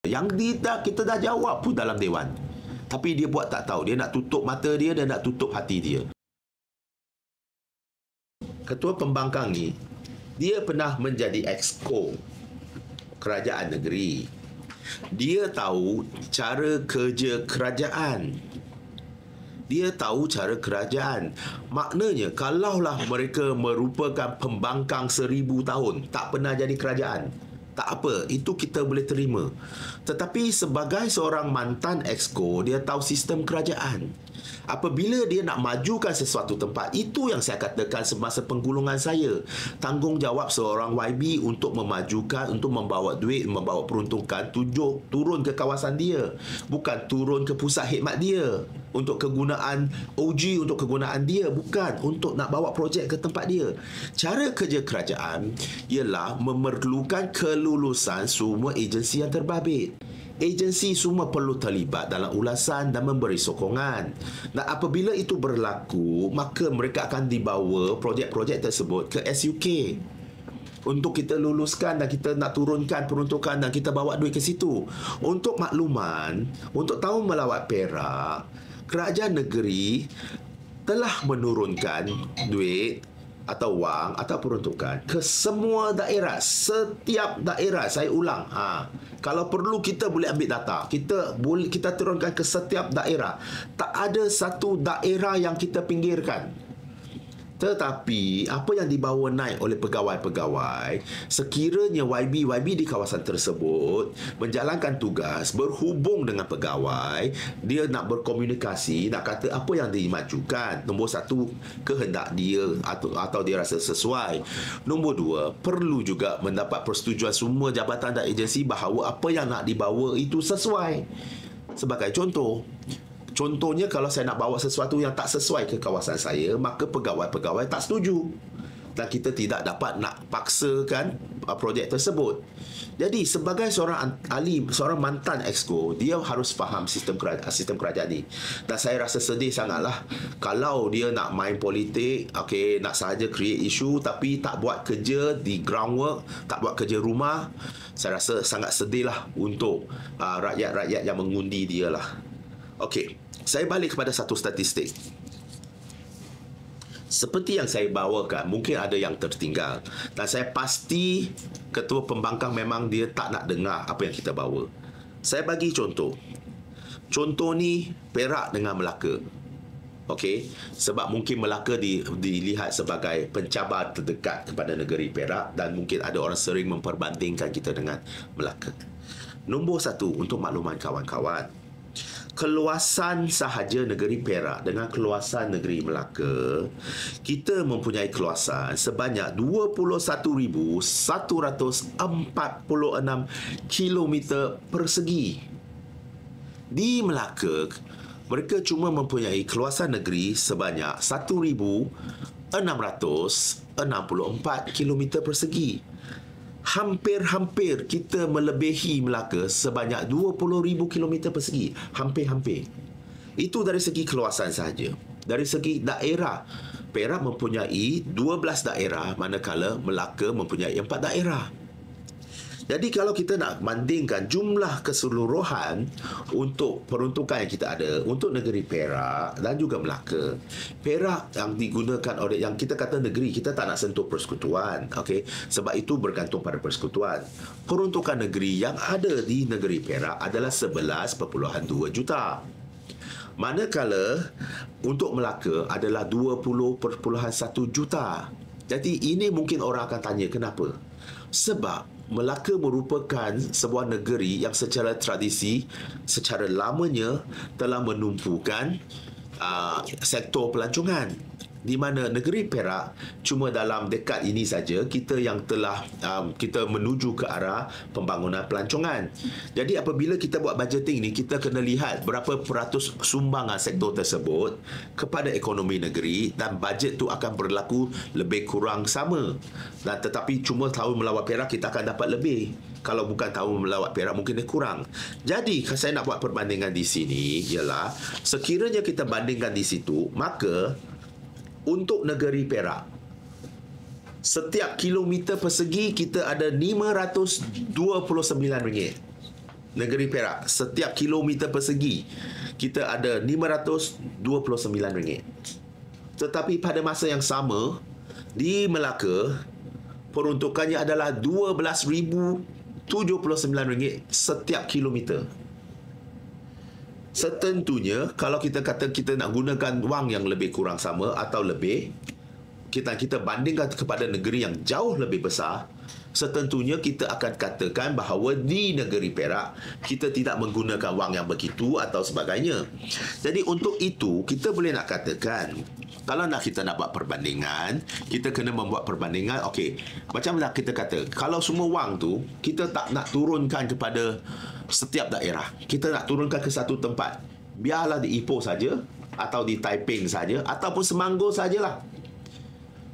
Yang kita dah jawab pun dalam Dewan. Tapi dia buat tak tahu. Dia nak tutup mata dia dan nak tutup hati dia. Ketua Pembangkang ni, dia pernah menjadi exco kerajaan negeri. Dia tahu cara kerja kerajaan. Dia tahu cara kerajaan. Maknanya, kalaulah mereka merupakan pembangkang 1000 tahun, tak pernah jadi kerajaan, tak apa, itu kita boleh terima. Tetapi sebagai seorang mantan exco, dia tahu sistem kerajaan. Apabila dia nak majukan sesuatu tempat, itu yang saya katakan semasa penggulungan saya. Tanggungjawab seorang YB untuk memajukan, untuk membawa duit, membawa peruntukan, turun ke kawasan dia. Bukan turun ke pusat khidmat dia. Untuk kegunaan OG, untuk kegunaan dia. Bukan untuk nak bawa projek ke tempat dia. Cara kerja kerajaan ialah memerlukan kelulusan semua agensi yang terbabit. Agensi semua perlu terlibat dalam ulasan dan memberi sokongan. Dan apabila itu berlaku, maka mereka akan dibawa projek-projek tersebut ke SUK untuk kita luluskan dan kita nak turunkan peruntukan dan kita bawa duit ke situ. Untuk makluman, untuk tahun melawat Perak, kerajaan negeri telah menurunkan duit atau wang atau peruntukan ke semua daerah. Setiap daerah, saya ulang, kalau perlu kita boleh ambil data. Kita turunkan ke setiap daerah. Tak ada satu daerah yang kita pinggirkan. Tetapi apa yang dibawa naik oleh pegawai-pegawai, sekiranya YB di kawasan tersebut menjalankan tugas, berhubung dengan pegawai, dia nak berkomunikasi, nak kata apa yang dimajukan. Nombor satu, kehendak dia atau dia rasa sesuai. Nombor dua, perlu juga mendapat persetujuan semua jabatan dan agensi bahawa apa yang nak dibawa itu sesuai. Sebagai Contohnya, kalau saya nak bawa sesuatu yang tak sesuai ke kawasan saya, maka pegawai-pegawai tak setuju. Dan kita tidak dapat nak paksakan projek tersebut. Jadi, sebagai seorang ahli, seorang mantan exco, dia harus faham sistem kerajaan ni. Dan saya rasa sedih sangatlah kalau dia nak main politik, nak sahaja create isu, tapi tak buat kerja di groundwork, tak buat kerja rumah. Saya rasa sangat sedihlah untuk rakyat-rakyat yang mengundi dia lah. Saya balik kepada satu statistik. Seperti yang saya bawakan, mungkin ada yang tertinggal. Dan saya pasti Ketua Pembangkang memang dia tak nak dengar apa yang kita bawa. Saya bagi contoh. Contoh ni Perak dengan Melaka. Sebab mungkin Melaka dilihat sebagai pencabar terdekat kepada negeri Perak dan mungkin ada orang sering memperbandingkan kita dengan Melaka. Nombor satu, untuk makluman kawan-kawan, keluasan sahaja negeri Perak dengan keluasan negeri Melaka, kita mempunyai keluasan sebanyak 21,146 kilometer persegi. Di Melaka, mereka cuma mempunyai keluasan negeri sebanyak 1,664 kilometer persegi. Hampir-hampir kita melebihi Melaka sebanyak 20,000 kilometer persegi. Hampir-hampir. Itu dari segi keluasan sahaja. Dari segi daerah, Perak mempunyai 12 daerah, manakala Melaka mempunyai 4 daerah. Jadi kalau kita nak bandingkan jumlah keseluruhan untuk peruntukan yang kita ada untuk negeri Perak dan juga Melaka, Perak yang digunakan oleh, yang kita kata negeri, kita tak nak sentuh persekutuan, sebab itu bergantung pada persekutuan. Peruntukan negeri yang ada di negeri Perak adalah 11.2 juta. Manakala untuk Melaka adalah 20.1 juta. Jadi ini mungkin orang akan tanya kenapa? Sebab Melaka merupakan sebuah negeri yang secara tradisi, secara lamanya telah menumpukan sektor pelancongan. Di mana negeri Perak cuma dalam dekad ini saja kita yang telah kita menuju ke arah pembangunan pelancongan. Jadi apabila kita buat budgeting ni, kita kena lihat berapa peratus sumbangan sektor tersebut kepada ekonomi negeri, dan bajet tu akan berlaku lebih kurang sama. Dan tetapi cuma tahun melawat Perak kita akan dapat lebih. Kalau bukan tahun melawat Perak mungkin dia kurang. Jadi saya nak buat perbandingan di sini ialah sekiranya kita bandingkan di situ, maka untuk negeri Perak, setiap kilometer persegi kita ada RM529. negeri Perak, setiap kilometer persegi kita ada RM529. Tetapi pada masa yang sama, di Melaka, peruntukannya adalah RM12,079 setiap kilometer. Setentunya, kalau kita kata kita nak gunakan wang yang lebih kurang sama atau lebih, kita bandingkan kepada negeri yang jauh lebih besar, setentunya kita akan katakan bahawa di negeri Perak kita tidak menggunakan wang yang begitu atau sebagainya. Jadi untuk itu kita boleh nak katakan, kalau kita nak buat perbandingan, kita kena membuat perbandingan. Okey, macam nak kita kata, kalau semua wang tu kita tak nak turunkan kepada setiap daerah, kita nak turunkan ke satu tempat, biarlah di Ipoh saja atau di Taiping saja ataupun Semanggur sajalah.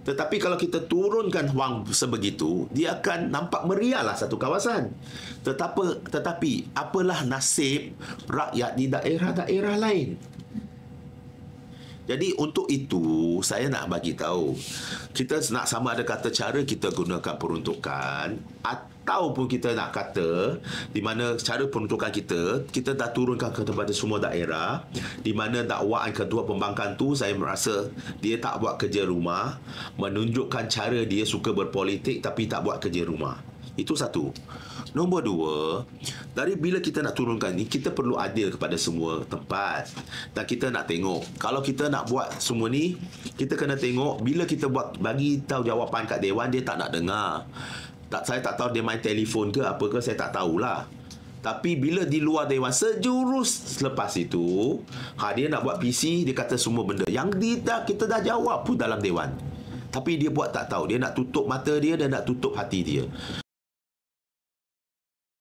Tetapi kalau kita turunkan wang sebegitu, dia akan nampak meriahlah satu kawasan. Tetapi apalah nasib rakyat di daerah-daerah lain? Jadi untuk itu saya nak bagi tahu, kita nak sama ada kata cara kita gunakan peruntukan ataupun kita nak kata di mana cara peruntukan kita dah turunkan kepada semua daerah, di mana dakwaan kedua pembangkang tu saya merasa dia tak buat kerja rumah, menunjukkan cara dia suka berpolitik tapi tak buat kerja rumah. Itu satu. Nombor dua, dari bila kita nak turunkan ni, kita perlu adil kepada semua tempat. Dan kita nak tengok, kalau kita nak buat semua ni, kita kena tengok bila kita buat bagi tahu jawapan kat Dewan, dia tak nak dengar. Saya tak tahu dia main telefon ke apa ke, saya tak tahulah. Tapi bila di luar Dewan, sejurus selepas itu, dia nak buat PC, dia kata semua benda yang kita dah jawab pun dalam Dewan. Tapi dia buat tak tahu. Dia nak tutup mata dia dan nak tutup hati dia.